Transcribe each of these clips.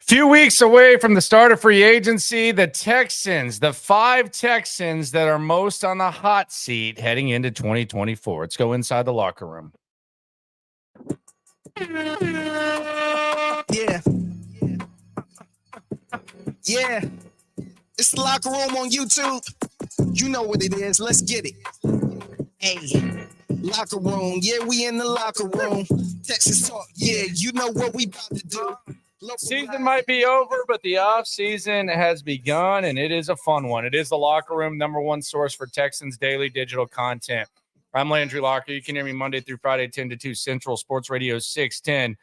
Few weeks away from the start of free agency, the Texans, the 5 Texans that are most on the hot seat heading into 2024. Let's go inside the locker room. Yeah. It's the locker room on YouTube. You know what it is. Let's get it. Hey, locker room. Yeah, we in the locker room. Texas talk. Yeah, you know what we about to do. Season might be over, but the offseason has begun, and it is a fun one. It is the locker room, number one source for Texans daily digital content. I'm Landry Locker. You can hear me Monday through Friday, 10 to 2 Central, Sports Radio 610.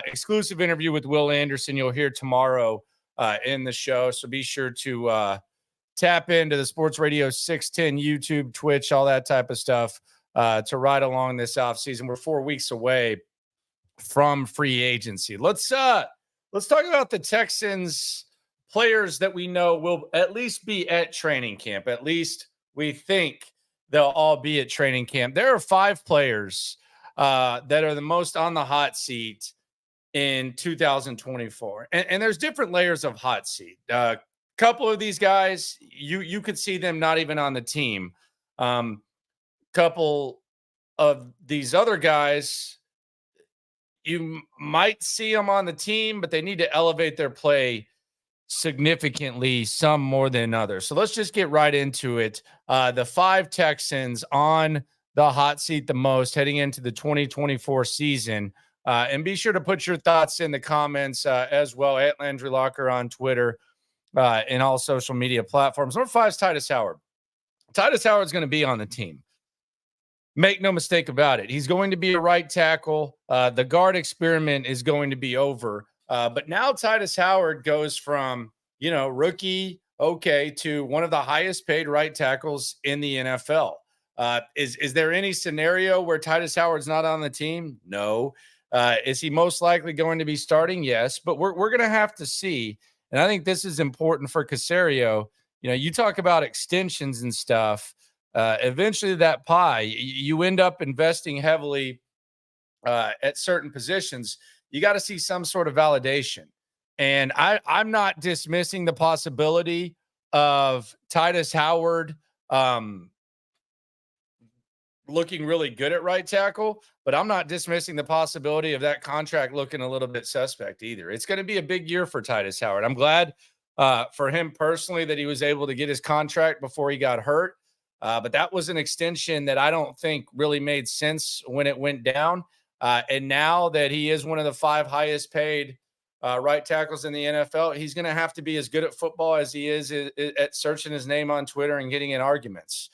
Exclusive interview with Will Anderson you'll hear tomorrow in the show. So be sure to tap into the Sports Radio 610 YouTube, Twitch, all that type of stuff to ride along this offseason. We're 4 weeks away from free agency. Let's talk about the Texans players that we know will at least be at training camp. At least we think they'll all be at training camp. There are 5 players that are the most on the hot seat in 2024. And there's different layers of hot seat. Couple of these guys, you could see them not even on the team. Couple of these other guys, you might see them on the team, but they need to elevate their play significantly, some more than others. So let's just get right into it. The 5 Texans on the hot seat the most heading into the 2024 season. And be sure to put your thoughts in the comments as well at Landry Locker on Twitter and all social media platforms. Number 5 is Titus Howard. Titus Howard's going to be on the team. Make no mistake about it. He's going to be a right tackle. The guard experiment is going to be over. But now Titus Howard goes from, rookie, to one of the highest paid right tackles in the NFL. Is there any scenario where Titus Howard's not on the team? No. Is he most likely going to be starting? Yes. But we're going to have to see. And I think this is important for Caserio. You talk about extensions and stuff. Eventually that pie, you end up investing heavily at certain positions. You got to see some sort of validation. And I'm not dismissing the possibility of Titus Howard looking really good at right tackle, but I'm not dismissing the possibility of that contract looking a little bit suspect either. It's going to be a big year for Titus Howard. I'm glad for him personally that he was able to get his contract before he got hurt. But that was an extension that I don't think really made sense when it went down. And now that he is one of the 5 highest paid right tackles in the NFL, he's going to have to be as good at football as he is at searching his name on Twitter and getting in arguments.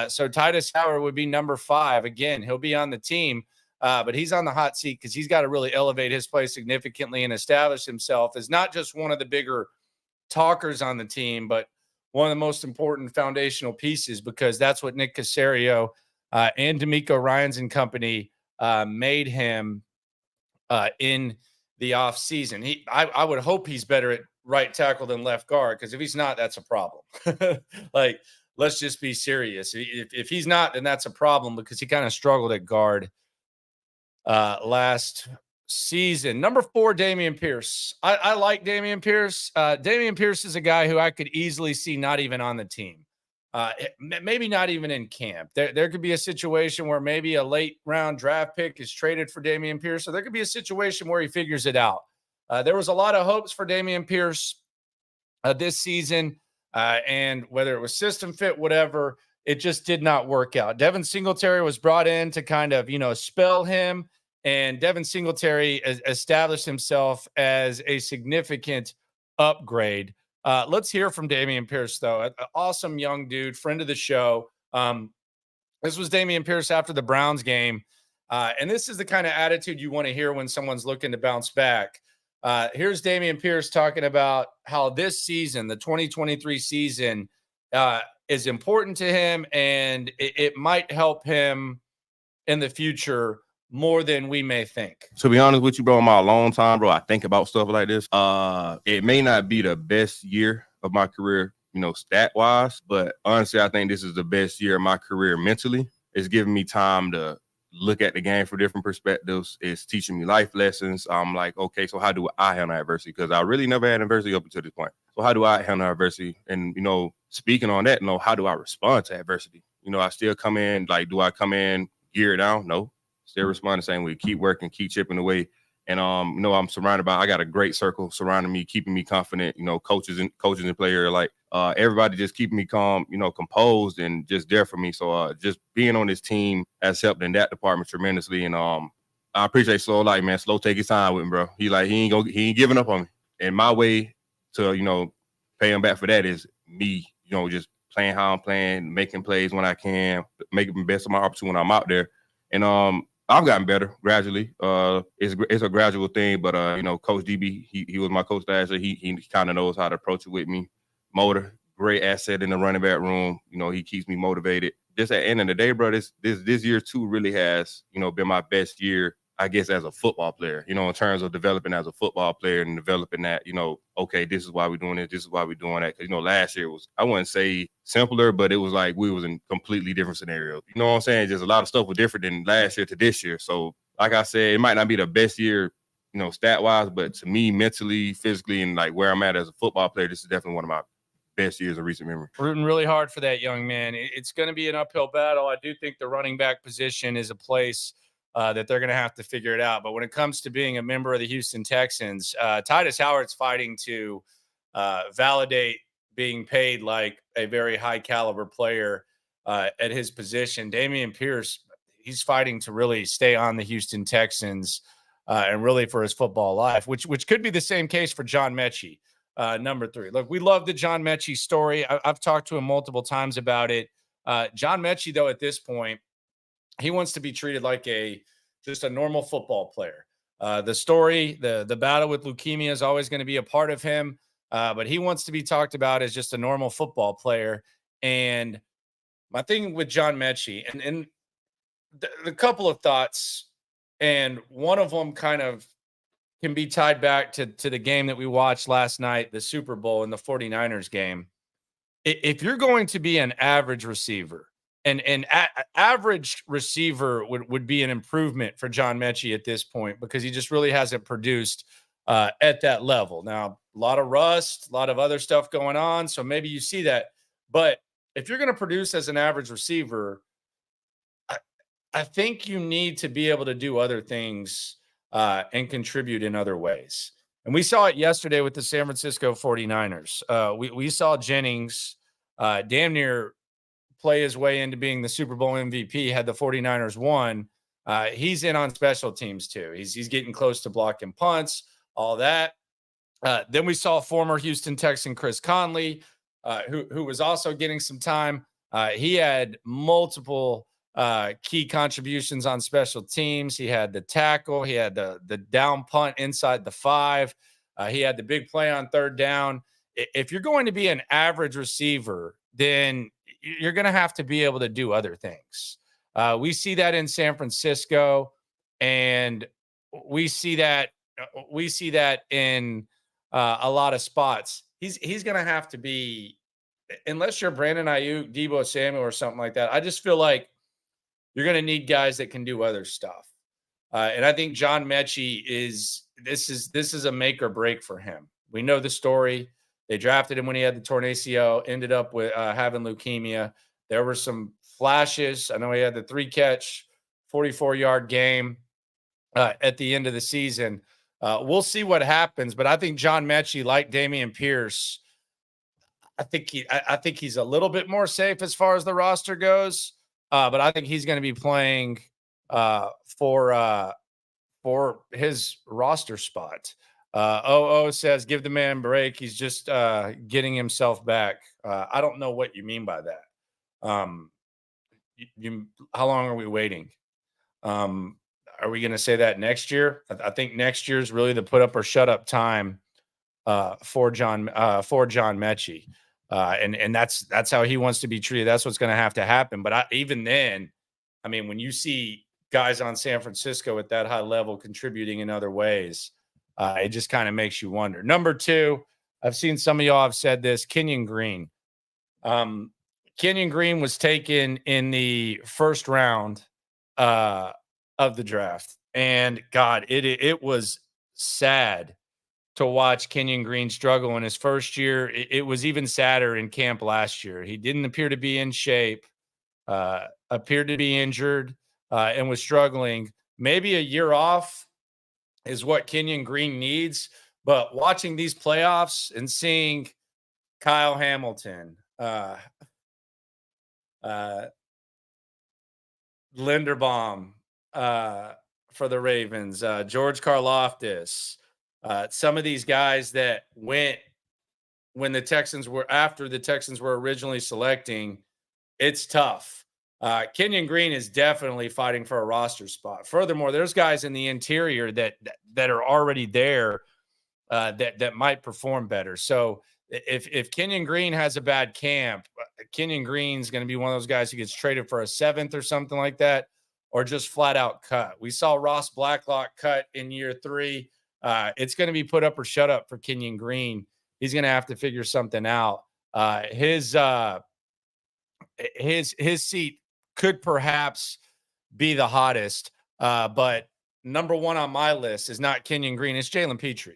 So Titus Howard would be number 5. Again, he'll be on the team, but he's on the hot seat because he's got to really elevate his play significantly and establish himself as not just one of the bigger talkers on the team, but one of the most important foundational pieces, because that's what Nick Caserio and DeMeco Ryans and company made him in the offseason. I would hope he's better at right tackle than left guard, because if he's not, that's a problem. Let's just be serious. If he's not, then that's a problem, because he kind of struggled at guard last season. Number 4, Dameon Pierce. I like Dameon Pierce. Dameon Pierce is a guy who I could easily see not even on the team. Maybe not even in camp. There could be a situation where maybe a late round draft pick is traded for Dameon Pierce. So there could be a situation where he figures it out. There was a lot of hopes for Dameon Pierce this season. And whether it was system fit, whatever, it just did not work out. Devin Singletary was brought in to kind of, spell him. And Devin Singletary established himself as a significant upgrade. Let's hear from Dameon Pierce, though. An awesome young dude, friend of the show. This was Dameon Pierce after the Browns game. And this is the kind of attitude you want to hear when someone's looking to bounce back. Here's Dameon Pierce talking about how this season, the 2023 season, is important to him, and it might help him in the future more than we may think. To be honest with you, bro, in my long time, bro, I think about stuff like this. It may not be the best year of my career, stat-wise, but honestly, I think this is the best year of my career mentally. It's giving me time to look at the game from different perspectives. It's teaching me life lessons. I'm like, okay, so how do I handle adversity? Because I really never had adversity up until this point. So how do I handle adversity? And, speaking on that, how do I respond to adversity? I still come in, like, do I come in gear down? No. Still respond the same way. Keep working, keep chipping away. And, I'm surrounded by, I got a great circle surrounding me, keeping me confident, coaches and players, like everybody just keeping me calm, composed and just there for me. So just being on this team has helped in that department tremendously. And I appreciate Slow, like, man, Slow take his time with him, bro. He ain't giving up on me. And my way to, pay him back for that is me, just playing how I'm playing, making plays when I can, making the best of my opportunity when I'm out there. And I've gotten better gradually. It's a gradual thing, but Coach DB, he was my coach last year. He kind of knows how to approach it with me. Motor, great asset in the running back room. He keeps me motivated. Just at the end of the day, bro, this year too really has been my best year, I guess, as a football player. In terms of developing as a football player and developing that. Okay, this is why we're doing this. This is why we're doing that. Because last year was, I wouldn't say simpler, but it was like we was in completely different scenarios. You know what I'm saying? Just a lot of stuff was different than last year to this year. So, like I said, it might not be the best year, stat wise, but to me, mentally, physically, and like where I'm at as a football player, this is definitely one of my best years of recent memory. Rooting really hard for that young man. It's going to be an uphill battle. I do think the running back position is a place that they're going to have to figure it out. But when it comes to being a member of the Houston Texans, Titus Howard's fighting to validate being paid like a very high caliber player at his position. Dameon Pierce, he's fighting to really stay on the Houston Texans and really for his football life, which could be the same case for John Metchie. Number 3. Look, we love the John Metchie story. I've talked to him multiple times about it. John Metchie, though, at this point, he wants to be treated like just a normal football player. The story, the battle with leukemia is always going to be a part of him, but he wants to be talked about as just a normal football player. And my thing with John Metchie, and the couple of thoughts, and one of them kind of can be tied back to the game that we watched last night, the Super Bowl and the 49ers game. If you're going to be an average receiver, and an average receiver would be an improvement for John Metchie at this point, because he just really hasn't produced at that level. Now, a lot of rust, a lot of other stuff going on, so maybe you see that. But if you're going to produce as an average receiver, I think you need to be able to do other things and contribute in other ways. And we saw it yesterday with the San Francisco 49ers. We saw Jennings damn near play his way into being the Super Bowl MVP had the 49ers won. He's in on special teams too. He's getting close to blocking punts, all that. Then we saw former Houston Texan Chris Conley, who was also getting some time. He had multiple key contributions on special teams. He had the tackle. He had the down punt inside the 5. He had the big play on 3rd down. If you're going to be an average receiver, then you're going to have to be able to do other things. We see that in San Francisco, and we see that in a lot of spots. He's going to have to be, unless you're Brandon Ayuk, Deebo Samuel, or something like that. I just feel like you're going to need guys that can do other stuff. And I think John Metchie this is a make or break for him. We know the story. They drafted him when he had the torn ACL, ended up with having leukemia. There were some flashes. I know he had the 3-catch, 44-yard game at the end of the season. We'll see what happens, but I think John Metchie, like Dameon Pierce, I think he's a little bit more safe as far as the roster goes. But I think he's going to be playing for his roster spot. OO says, give the man a break. He's just getting himself back. I don't know what you mean by that. How long are we waiting? Are we going to say that next year? I think next year is really the put up or shut up time for John Metchie. And that's how he wants to be treated. That's what's going to have to happen. But even then, I mean, when you see guys on San Francisco at that high level contributing in other ways, it just kind of makes you wonder. Number 2, I've seen some of y'all have said this, Kenyon Green. Kenyon Green was taken in the 1st round of the draft. And God, it was sad to watch Kenyon Green struggle in his first year. It was even sadder in camp last year. He didn't appear to be in shape, appeared to be injured, and was struggling. Maybe a year off is what Kenyon Green needs. But watching these playoffs and seeing Kyle Hamilton, Linderbaum for the Ravens, George Karlaftis, some of these guys that went when the Texans were after the Texans were originally selecting, it's tough. Kenyon Green is definitely fighting for a roster spot. Furthermore, there's guys in the interior that are already there that might perform better. So if Kenyon Green has a bad camp, Kenyon Green's going to be one of those guys who gets traded for a 7th or something like that, or just flat out cut. We saw Ross Blacklock cut in year 3. It's going to be put up or shut up for Kenyon Green. He's going to have to figure something out. His seat could perhaps be the hottest, but number one on my list is not Kenyon Green. It's Jaylen Pitre.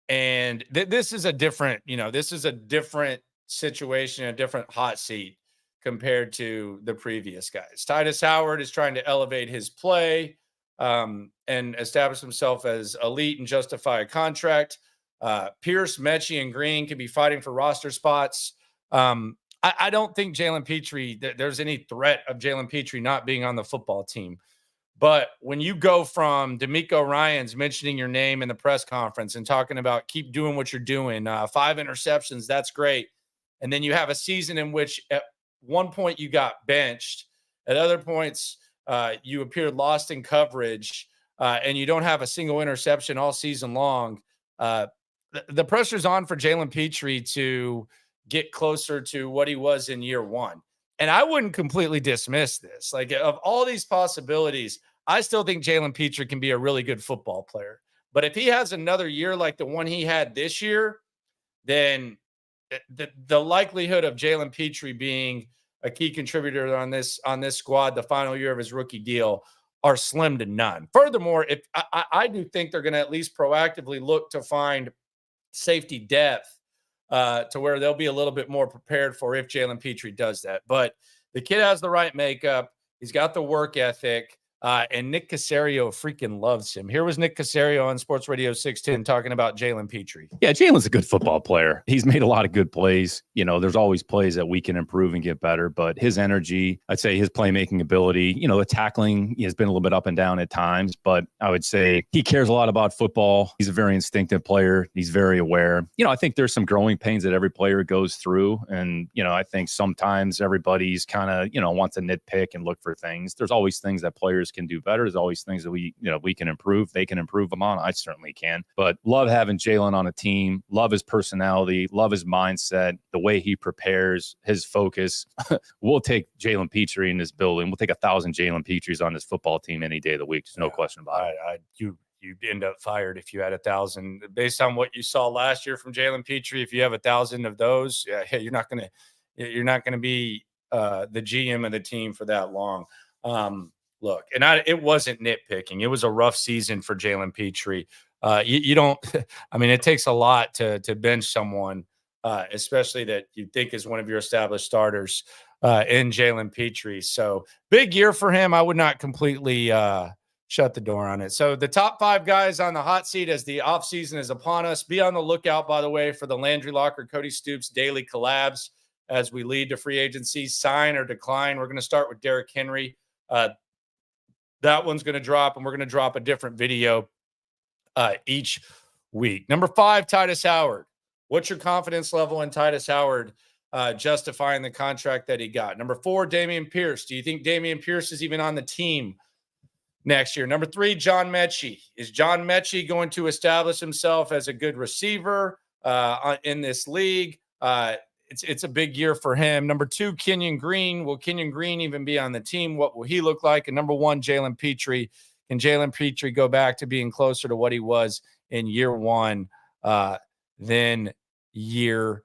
And this is a different, this is a different situation, a different hot seat compared to the previous guys. Titus Howard is trying to elevate his play and establish himself as elite and justify a contract. Pierce, Metchie, and Green can be fighting for roster spots. I don't think Jaylen Pitre, there's any threat of Jaylen Pitre not being on the football team. But when you go from DeMeco Ryans mentioning your name in the press conference and talking about keep doing what you're doing, 5 interceptions, that's great. And then you have a season in which at one point you got benched. At other points, you appeared lost in coverage and you don't have a single interception all season long. The pressure's on for Jaylen Pitre to get closer to what he was in year 1. And I wouldn't completely dismiss this. Like, of all these possibilities, I still think Jaylen Pitre can be a really good football player. But if he has another year like the one he had this year, then the likelihood of Jaylen Pitre being a key contributor on this squad the final year of his rookie deal are slim to none. Furthermore, if I do think they're going to at least proactively look to find safety depth to where they'll be a little bit more prepared for if Jaylen Pitre does that. But the kid has the right makeup. He's got the work ethic. And Nick Caserio freaking loves him. Here was Nick Caserio on Sports Radio 610 talking about Jaylen Pitre. Yeah, Jaylen's a good football player. He's made a lot of good plays. There's always plays that we can improve and get better, but his energy, I'd say his playmaking ability, the tackling has been a little bit up and down at times, but I would say he cares a lot about football. He's a very instinctive player. He's very aware. I think there's some growing pains that every player goes through. And, I think sometimes everybody's kind of, wants to nitpick and look for things. There's always things that players can do better. There's always things that we can improve. They can improve them on. I certainly can. But love having Jaylen on a team. Love his personality. Love his mindset. The way he prepares, his focus. We'll take Jaylen Pitre in this building. We'll take 1,000 Jaylen Pitres on this football team any day of the week. There's no question about it. You'd end up fired if you had 1,000. Based on what you saw last year from Jaylen Pitre, if you have 1,000 of those, you're not gonna be the GM of the team for that long. Look, and it wasn't nitpicking. It was a rough season for Jaylen Pitre. You don't – I mean, it takes a lot to bench someone, especially that you think is one of your established starters in Jaylen Pitre. So, big year for him. I would not completely shut the door on it. So, the top 5 guys on the hot seat as the offseason is upon us. Be on the lookout, by the way, for the Landry Locker, Cody Stoops daily collabs as we lead to free agency. Sign or decline. We're going to start with Derrick Henry. That one's going to drop, and we're going to drop a different video each week. Number 5, Titus Howard. What's your confidence level in Titus Howard justifying the contract that he got? Number 4, Dameon Pierce. Do you think Dameon Pierce is even on the team next year? Number 3, John Metchie. Is John Metchie going to establish himself as a good receiver in this league? It's a big year for him. Number 2, Kenyon Green. Will Kenyon Green even be on the team? What will he look like? And number 1, Jaylen Pitre. Can Jaylen Pitre go back to being closer to what he was in year 1 than year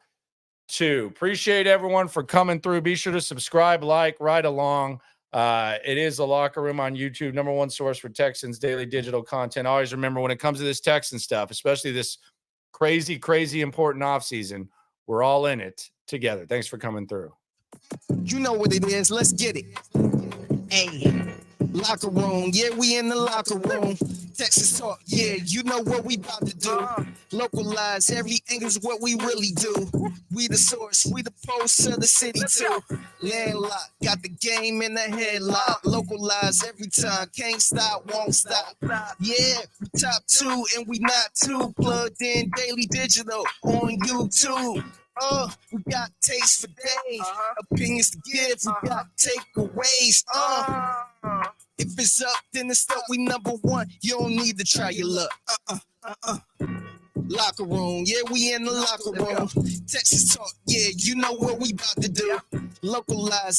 2? Appreciate everyone for coming through. Be sure to subscribe, like, ride along. It is the Locker Room on YouTube, #1 source for Texans daily digital content. Always remember, when it comes to this Texan stuff, especially this crazy, crazy important offseason, we're all in it together. Thanks for coming through. You know what it is. Let's get it. Hey, locker room. Yeah, we in the locker room. Texas talk. Yeah, you know what we about to do. Localize every angle's what we really do. We the source. We the pulse of the city too. Landlocked. Got the game in the headlock. Localize every time. Can't stop, won't stop. Yeah, we top 2 and we not too. Plugged in daily digital on YouTube. We got taste for days, opinions to give, we got takeaways. If it's up, then it's up. We #1. You don't need to try your luck. Locker room, yeah, we in the locker room. Texas talk, yeah, you know what we about to do. Localize.